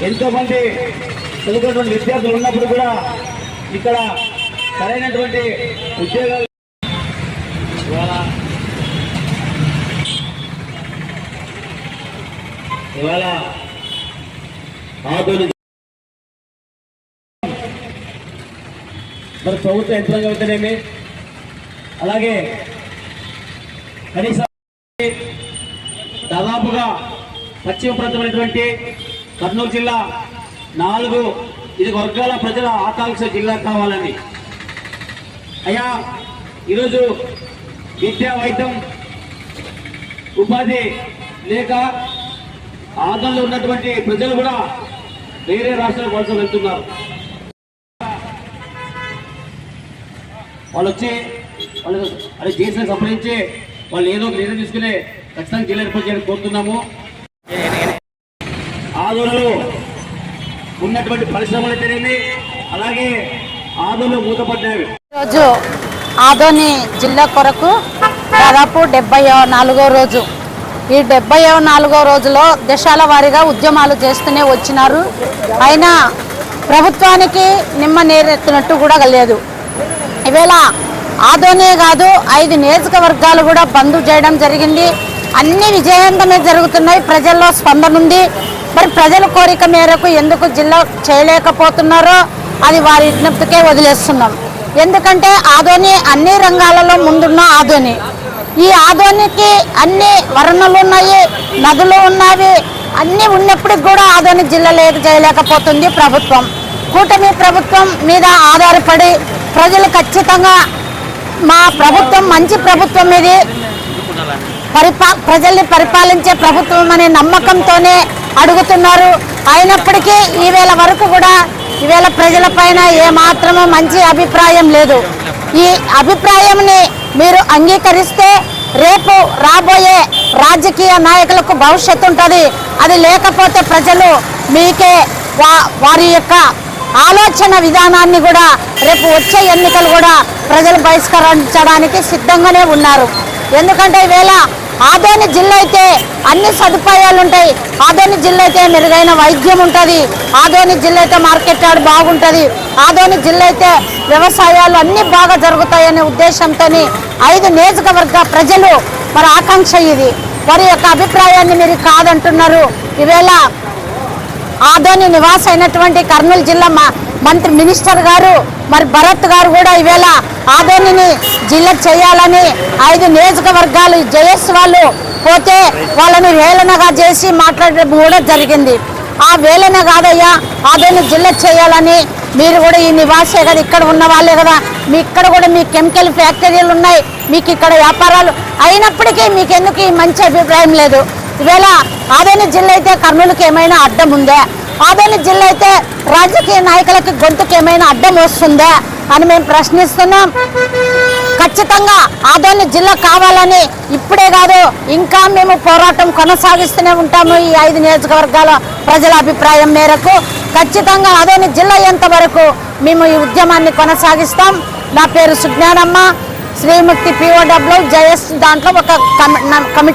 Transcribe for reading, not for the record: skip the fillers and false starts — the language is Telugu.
ఎంతో మంది చదువుకున్నటువంటి విద్యార్థులు ఉన్నప్పుడు కూడా ఇక్కడ సరైనటువంటి ఉద్యోగాలు ఇవాళ ఆధునిక మరి ప్రభుత్వ యంత్రాంగం అయితేనేమి అలాగే కనీసం దాదాపుగా పశ్చిమ ప్రాంతమైనటువంటి కర్నూలు జిల్లా 4 వర్గాల ప్రజల ఆకాంక్ష జిల్లా కావాలని. అయ్యా ఈరోజు విద్యా వైద్యం ఉపాధి లేక ఆందోళనలో ఉన్నటువంటి ప్రజలు కూడా వేరే రాష్ట్రాలకు వలస వెళ్తున్నారు. వాళ్ళు వచ్చి వాళ్ళు అది చేసిన సంప్రదించి వాళ్ళు ఏదో ఒక నిర్ణయం తీసుకుని ఖచ్చితంగా జిల్లా ఏర్పాటు చేయాలని కోరుతున్నాము. ఆదోళనలో ఉన్నటువంటి పరిశ్రమలు అయితేనేమి అలాగే ఆదోళనలో మూతపడ్డాయి. ఈరోజు ఆదోని జిల్లా కొరకు దాదాపు 74వ రోజు. ఈ 74వ రోజులో దశాల వారీగా ఉద్యమాలు చేస్తూనే వచ్చినారు. అయినా ప్రభుత్వానికి నిమ్మ నేరెత్తినట్టు కూడా లేదు. ఈవేళ ఆదోనే కాదు 5 నియోజకవర్గాలు కూడా బంద్ చేయడం జరిగింది. అన్ని విజయవంతమే జరుగుతున్నాయి. ప్రజల్లో స్పందన ఉంది. మరి ప్రజల కోరిక మేరకు ఎందుకు జిల్లా చేయలేకపోతున్నారో అది వారి విజ్ఞప్తికే వదిలేస్తున్నాం. ఎందుకంటే ఆదోని అన్ని రంగాలలో ముందున్న ఆదోని. ఈ ఆదోనికి అన్ని వనరులు ఉన్నాయి, నదులు ఉన్నవి. అన్నీ ఉన్నప్పటికి కూడా ఆదోని జిల్లా చేయలేకపోతుంది ప్రభుత్వం. కూటమి ప్రభుత్వం మీద ఆధారపడి ప్రజలు ఖచ్చితంగా మా ప్రభుత్వం మంచి ప్రభుత్వం ఇది, ప్రజల్ని పరిపాలించే ప్రభుత్వం అనే నమ్మకంతోనే అడుగుతున్నారు. అయినప్పటికీ ఈవేళ వరకు కూడా ఈవేళ ప్రజలపైన ఏమాత్రమూ మంచి అభిప్రాయం లేదు. ఈ అభిప్రాయంని మీరు అంగీకరిస్తే రేపు రాబోయే రాజకీయ నాయకులకు భవిష్యత్తు ఉంటుంది. అది లేకపోతే ప్రజలు మీకే వారి యొక్క ఆలోచన విధానాన్ని కూడా రేపు వచ్చే ఎన్నికలు కూడా ప్రజలు బహిష్కరించడానికి సిద్ధంగానే ఉన్నారు. ఎందుకంటే ఈవేళ ఆదోని జిల్లా అయితే అన్ని సదుపాయాలు ఉంటాయి. ఆదోని జిల్లా అయితే మెరుగైన వైద్యం ఉంటుంది. ఆదోని జిల్లా అయితే మార్కెట్ యార్డ్ బాగుంటుంది. ఆదోని జిల్లా అయితే వ్యవసాయాలు అన్నీ బాగా జరుగుతాయనే ఉద్దేశంతో 5 నియోజకవర్గ ప్రజలు మరి ఆకాంక్ష ఇది. వారి యొక్క అభిప్రాయాన్ని మీరు కాదంటున్నారు. ఈవేళ ఆదోని నివాస అయినటువంటి కర్నూలు జిల్లా మంత్రి మినిస్టర్ గారు మరి భరత్ గారు కూడా ఈవేళ ఆదోనిని జిల్లా చేయాలని 5 నియోజకవర్గాలు జేఎస్ వాళ్ళు పోతే వాళ్ళని వేలనగా చేసి మాట్లాడడం కూడా జరిగింది. ఆ వేలన కాదయ్యా, ఆదోని జిల్లా చేయాలని మీరు కూడా ఈ నివాసే కదా, ఇక్కడ ఉన్న వాళ్ళే కదా, మీ ఇక్కడ కూడా మీ కెమికల్ ఫ్యాక్టరీలు ఉన్నాయి, మీకు ఇక్కడ వ్యాపారాలు అయినప్పటికీ మీకు ఎందుకు ఈ మంచి అభిప్రాయం లేదు? ఈవేళ ఆదోని జిల్లా అయితే కర్నూలుకి ఏమైనా అడ్డం ఉందా? ఆదోని జిల్లా అయితే రాజకీయ నాయకులకి గొంతుకు ఏమైనా అడ్డం వస్తుందా అని మేము ప్రశ్నిస్తున్నాం. ఖచ్చితంగా ఆదోని జిల్లా కావాలని ఇప్పుడే కాదు ఇంకా మేము పోరాటం కొనసాగిస్తూనే ఉంటాము. ఈ 5 నియోజకవర్గాల ప్రజల అభిప్రాయం మేరకు ఖచ్చితంగా ఆదోని జిల్లా అయ్యేంత వరకు మేము ఈ ఉద్యమాన్ని కొనసాగిస్తాం. నా పేరు సుజ్ఞానమ్మ, శ్రీముక్తి POW జేఎస్ దాంట్లో ఒక కమిటీ